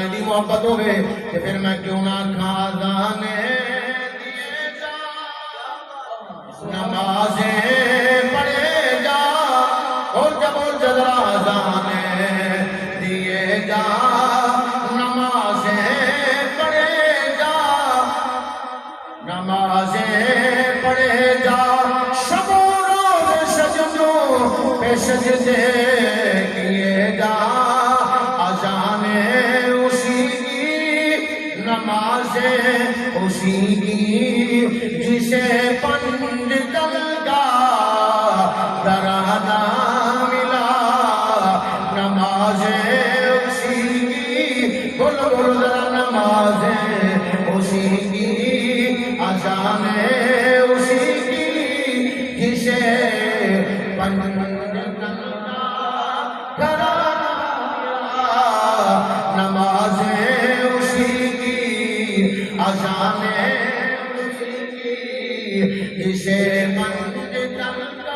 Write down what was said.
والے دی محبت ہوئے کہ پھر میں کیوں نہ کھازانے دیے جا نمازیں پڑھے جا اور جب جذرا آزانے دیے جا نمازیں پڑھے جا نمازیں پڑھے جا شب و روز سجدوں پہ سجدے کیے جا اذانیں اسی کی نمازیں اسی کی جسے پنج دل کا درانہ ملا نمازیں اسی کی بولو بولو ذرا نمازیں اسی کی اذانیں اسی کی جسے پنج دل کا درانہ ملا نمازیں اسی کی اذانیں اسی کی جسے پنج دل کا